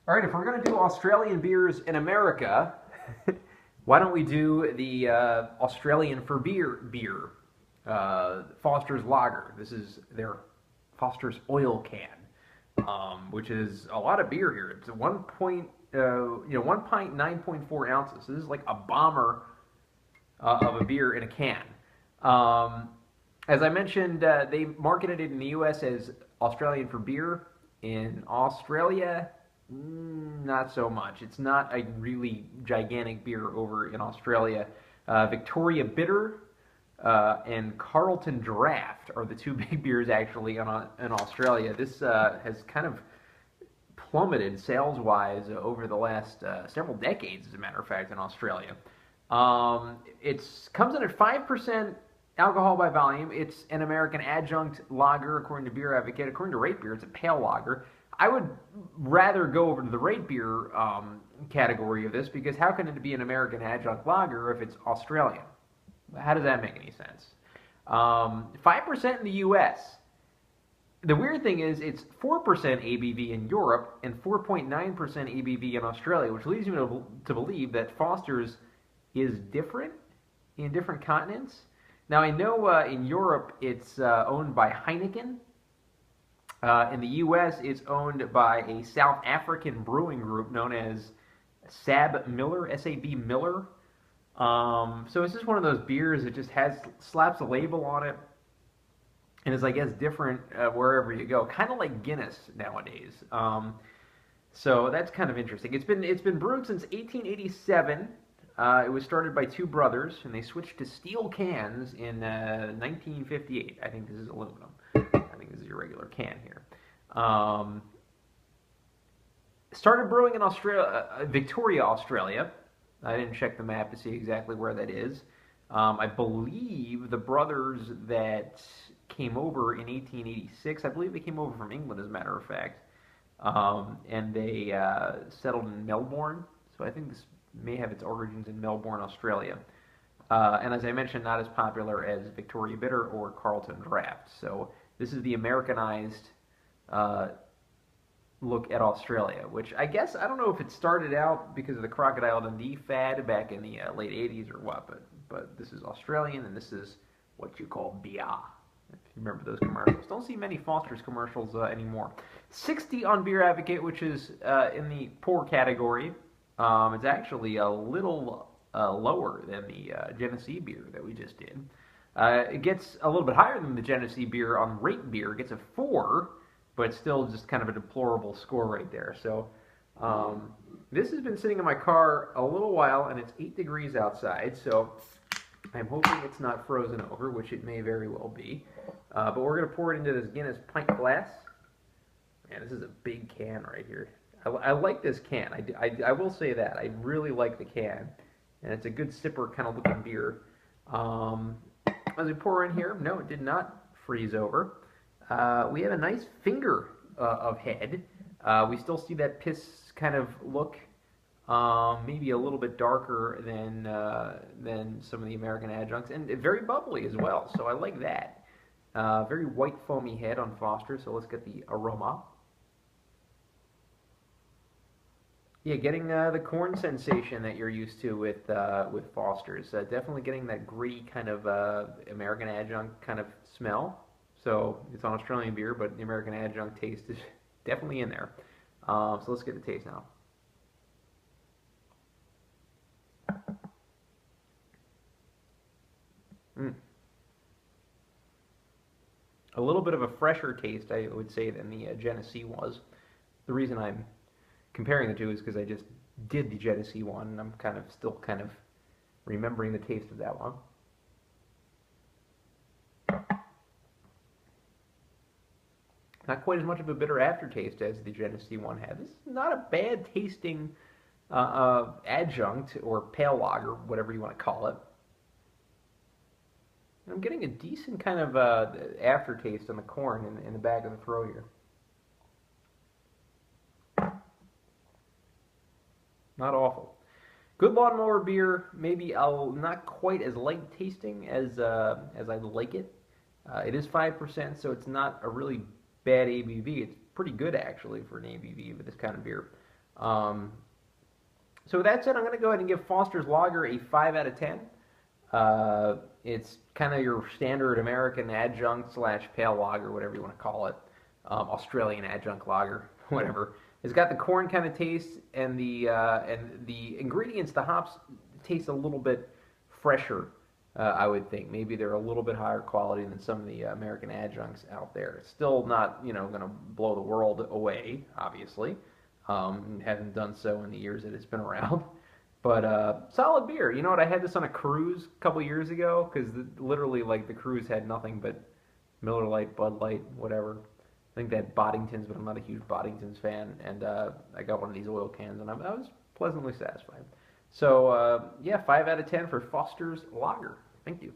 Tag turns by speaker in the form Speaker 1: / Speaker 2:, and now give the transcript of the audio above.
Speaker 1: All right, if we're going to do Australian beers in America, why don't we do the Australian for beer, Foster's Lager. This is their Foster's Oil Can, which is a lot of beer here. It's 1 pint 9.4 ounces. So this is like a bomber of a beer in a can. As I mentioned, they marketed it in the U.S. as Australian for beer. In Australia, not so much. It's not a really gigantic beer over in Australia. Victoria Bitter and Carlton Draft are the two big beers actually in Australia. This has kind of plummeted sales-wise over the last several decades, as a matter of fact, in Australia. It comes in at 5% alcohol by volume. It's an American adjunct lager, according to Beer Advocate. According to Rate Beer, it's a pale lager. I would rather go over to the Rate Beer category of this, because how can it be an American adjunct lager if it's Australian? How does that make any sense? 5% in the U.S. The weird thing is it's 4% ABV in Europe and 4.9% ABV in Australia, which leads me to believe that Foster's is different in different continents. Now, I know in Europe it's owned by Heineken. In the U.S., it's owned by a South African brewing group known as SAB Miller, S-A-B Miller. So it's just one of those beers that just slaps a label on it, and is, I guess, different wherever you go. Kind of like Guinness nowadays. So that's kind of interesting. It's been brewed since 1887. It was started by two brothers, and they switched to steel cans in 1958. I think this is aluminum. I think this is your regular can here. Started brewing in Victoria, Australia. I didn't check the map to see exactly where that is. I believe the brothers that came over in 1886, I believe they came over from England, as a matter of fact, and they settled in Melbourne. So I think this may have its origins in Melbourne, Australia. And as I mentioned, not as popular as Victoria Bitter or Carlton Draft. So this is the Americanized look at Australia, which I guess, I don't know if it started out because of the Crocodile Dundee fad back in the late 80s or what, but this is Australian, and this is what you call beer, if you remember those commercials. Don't see many Foster's commercials anymore. 60 on Beer Advocate, which is in the poor category. It's actually a little lower than the Genesee beer that we just did. It gets a little bit higher than the Genesee beer on Rate Beer. It gets a 4, but still just kind of a deplorable score right there. So this has been sitting in my car a little while, and it's 8 degrees outside, so I'm hoping it's not frozen over, which it may very well be. But we're going to pour it into this Guinness pint glass. Man, this is a big can right here. I like this can. I will say that. I really like the can. And it's a good sipper kind of looking beer. As we pour in here, no, it did not freeze over. We have a nice finger of head. We still see that piss kind of look. Maybe a little bit darker than some of the American adjuncts. And very bubbly as well, so I like that. Very white foamy head on Foster, so let's get the aroma. Yeah, getting the corn sensation that you're used to with Foster's. Definitely getting that gritty kind of American adjunct kind of smell. So it's an Australian beer, but the American adjunct taste is definitely in there. So let's get the taste now. A little bit of a fresher taste, I would say, than the Genesee was. The reason I'm comparing the two is because I just did the Genesee one, and I'm still kind of remembering the taste of that one. Not quite as much of a bitter aftertaste as the Genesee one had. This is not a bad tasting adjunct or pale lager, whatever you want to call it. And I'm getting a decent kind of aftertaste on the corn in the back of the throat here. Not awful. Good lawnmower beer. Maybe not quite as light tasting as I like it. It is 5%, so it's not a really bad ABV. It's pretty good actually for an ABV with this kind of beer. Um, so with that said, I'm going to go ahead and give Foster's Lager a 5 out of 10. It's kind of your standard American adjunct slash pale lager, whatever you want to call it. Australian adjunct lager, whatever. It's got the corn kind of taste, and the ingredients, the hops, taste a little bit fresher. I would think maybe they're a little bit higher quality than some of the American adjuncts out there. It's still not, going to blow the world away, obviously. Hasn't done so in the years that it's been around. But solid beer. You know what? I had this on a cruise a couple years ago because literally, like, the cruise had nothing but Miller Lite, Bud Light, whatever. I think they had Boddingtons, but I'm not a huge Boddingtons fan. And I got one of these oil cans, and I was pleasantly satisfied. So, yeah, 5 out of 10 for Foster's Lager. Thank you.